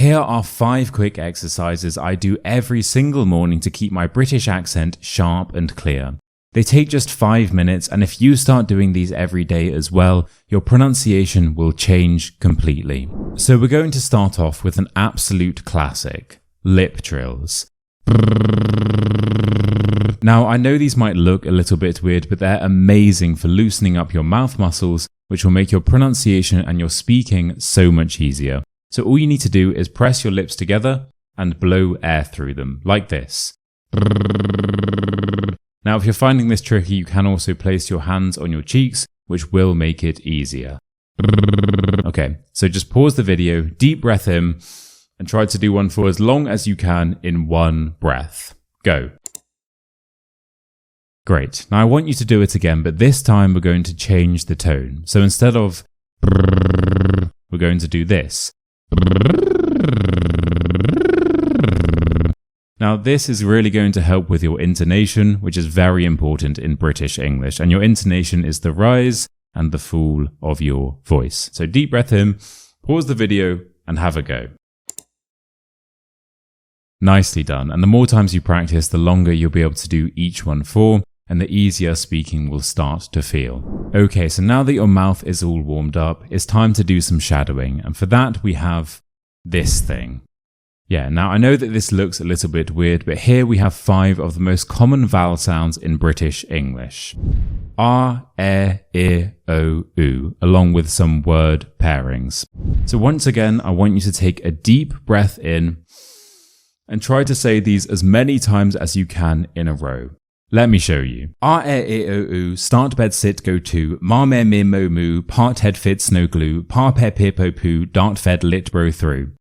Here are 5 quick exercises I do every single morning to keep my British accent sharp and clear. They take just 5 minutes, and if you start doing these every day as well, your pronunciation will change completely. So we're going to start off with an absolute classic, lip trills. Now I know these might look a little bit weird, but they're amazing for loosening up your mouth muscles, which will make your pronunciation and your speaking so much easier. So all you need to do is press your lips together and blow air through them, like this. Now if you're finding this tricky, you can also place your hands on your cheeks, which will make it easier. Okay, so just pause the video, deep breath in, and try to do one for as long as you can in one breath. Go. Great. Now I want you to do it again, but this time we're going to change the tone. So instead of we're going to do this. Now this is really going to help with your intonation, which is very important in British English, and your intonation is the rise and the fall of your voice. So deep breath in, pause the video, and have a go. Nicely done, and the more times you practice, the longer you'll be able to do each one for, and the easier speaking will start to feel. Okay, so now that your mouth is all warmed up, it's time to do some shadowing, and for that we have this thing. Yeah, now I know that this looks a little bit weird, but here we have 5 of the most common vowel sounds in British English. R, E, O, U, along with some word pairings. So once again, I want you to take a deep breath in and try to say these as many times as you can in a row. Let me show you. R, E, O, U, start bed sit go to, mar mer mir mo moo, part head fit snow glue, par pe pir po poo, dart fed lit bro through.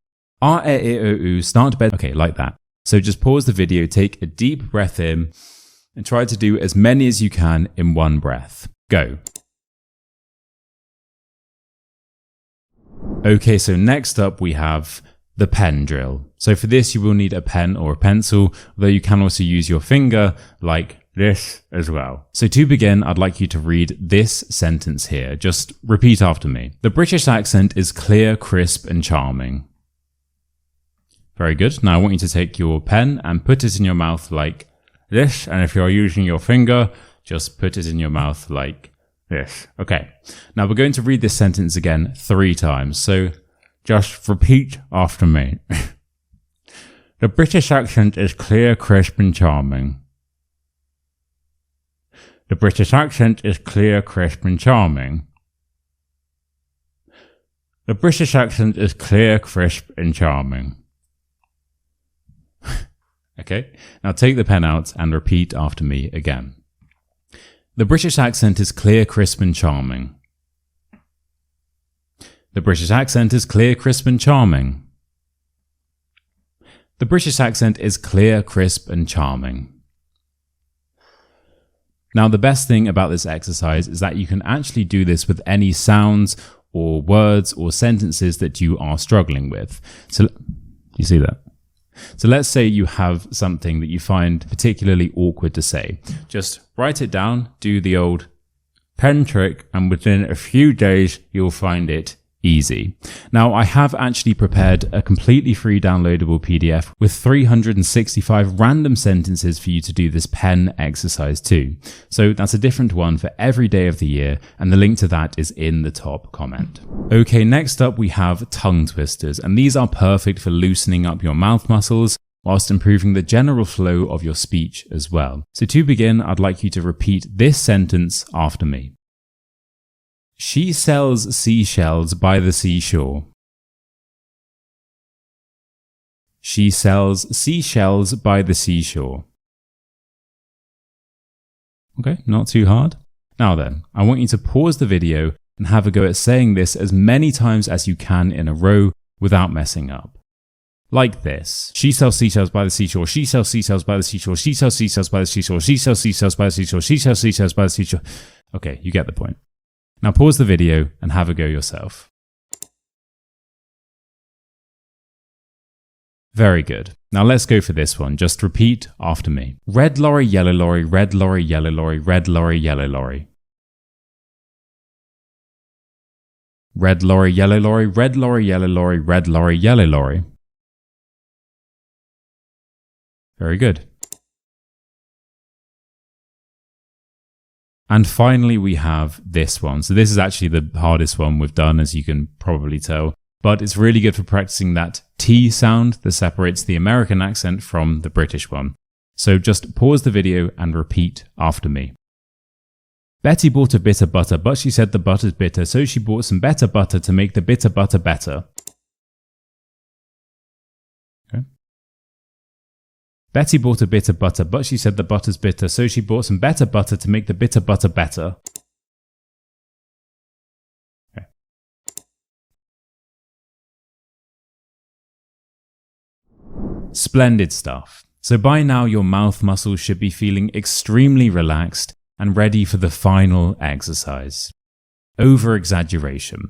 R, E, O, U, start bed. Okay, like that. So just pause the video, take a deep breath in, and try to do as many as you can in one breath. Go. Okay, so next up we have the pen drill. So for this you will need a pen or a pencil, though you can also use your finger like this as well. So to begin, I'd like you to read this sentence here. Just repeat after me. The British accent is clear, crisp, and charming. Very good. Now I want you to take your pen and put it in your mouth like this. And if you're using your finger, just put it in your mouth like this. Okay. Now we're going to read this sentence again 3 times. So just repeat after me. The British accent is clear, crisp, and charming. The British accent is clear, crisp, and charming. The British accent is clear, crisp, and charming. Okay, now take the pen out and repeat after me again. The British accent is clear, crisp, and charming. The British accent is clear, crisp, and charming. The British accent is clear, crisp, and charming. Now, the best thing about this exercise is that you can actually do this with any sounds or words or sentences that you are struggling with. So, you see that? So let's say you have something that you find particularly awkward to say. Just write it down, do the old pen trick, and within a few days, you'll find it easy. Now, I have actually prepared a completely free downloadable PDF with 365 random sentences for you to do this pen exercise too. So that's a different one for every day of the year, and the link to that is in the top comment. Okay, next up we have tongue twisters, and these are perfect for loosening up your mouth muscles whilst improving the general flow of your speech as well. So to begin, I'd like you to repeat this sentence after me. She sells seashells by the seashore. She sells seashells by the seashore. Okay, not too hard. Now then, I want you to pause the video and have a go at saying this as many times as you can in a row without messing up. Like this. She sells seashells by the seashore. She sells seashells by the seashore. She sells seashells by the seashore. She sells seashells by the seashore. She sells seashells by the seashore. Okay, you get the point. Now pause the video and have a go yourself. Very good. Now let's go for this one. Just repeat after me. Red lorry, yellow lorry, red lorry, yellow lorry, red lorry, yellow lorry. Red lorry, yellow lorry, red lorry, yellow lorry, red lorry, yellow lorry. Very good. And finally, we have this one. So this is actually the hardest one we've done, as you can probably tell. But it's really good for practicing that T sound that separates the American accent from the British one. So just pause the video and repeat after me. Betty bought a bit of butter, but she said the butter's bitter, so she bought some better butter to make the bitter butter better. Okay. Betty bought a bit of butter, but she said the butter's bitter, so she bought some better butter to make the bitter butter better. Okay. Splendid stuff. So by now your mouth muscles should be feeling extremely relaxed and ready for the final exercise. Overexaggeration.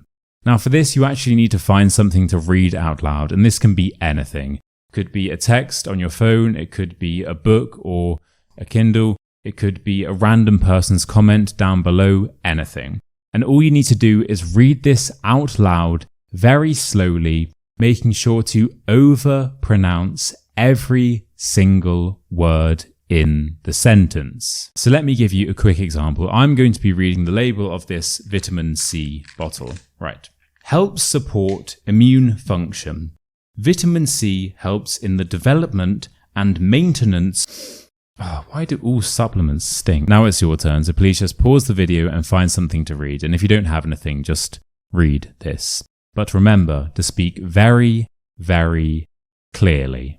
Now for this you actually need to find something to read out loud, and this can be anything. It could be a text on your phone, it could be a book or a Kindle, it could be a random person's comment down below, anything. And all you need to do is read this out loud very slowly, making sure to over-pronounce every single word in the sentence. So let me give you a quick example. I'm going to be reading the label of this vitamin C bottle. Right. Helps support immune function. Vitamin C helps in the development and maintenance. Oh, why do all supplements stink? Now it's your turn, so please just pause the video and find something to read. And if you don't have anything, just read this. But remember to speak very, very clearly.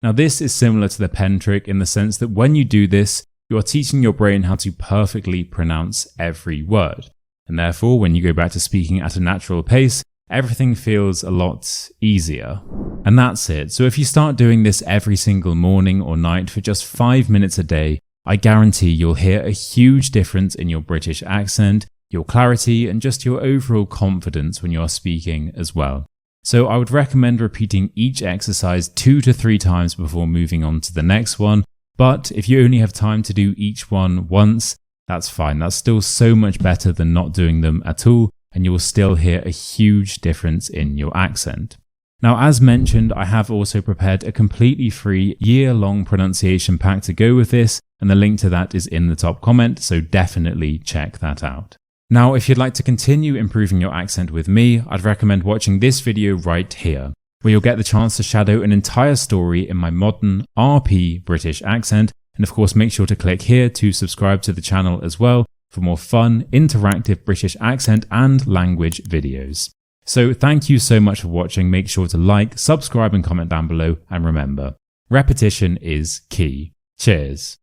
Now this is similar to the pen trick in the sense that when you do this, you are teaching your brain how to perfectly pronounce every word. And therefore, when you go back to speaking at a natural pace, everything feels a lot easier. And that's it. So if you start doing this every single morning or night for just 5 minutes a day, I guarantee you'll hear a huge difference in your British accent, your clarity, and just your overall confidence when you're speaking as well. So I would recommend repeating each exercise 2 to 3 times before moving on to the next one. But if you only have time to do each one once, that's fine. That's still so much better than not doing them at all, and you will still hear a huge difference in your accent. Now, as mentioned, I have also prepared a completely free year-long pronunciation pack to go with this, and the link to that is in the top comment, so definitely check that out. Now, if you'd like to continue improving your accent with me, I'd recommend watching this video right here, where you'll get the chance to shadow an entire story in my modern RP British accent, and of course make sure to click here to subscribe to the channel as well for more fun, interactive British accent and language videos. So thank you so much for watching, make sure to like, subscribe and comment down below, and remember, repetition is key. Cheers.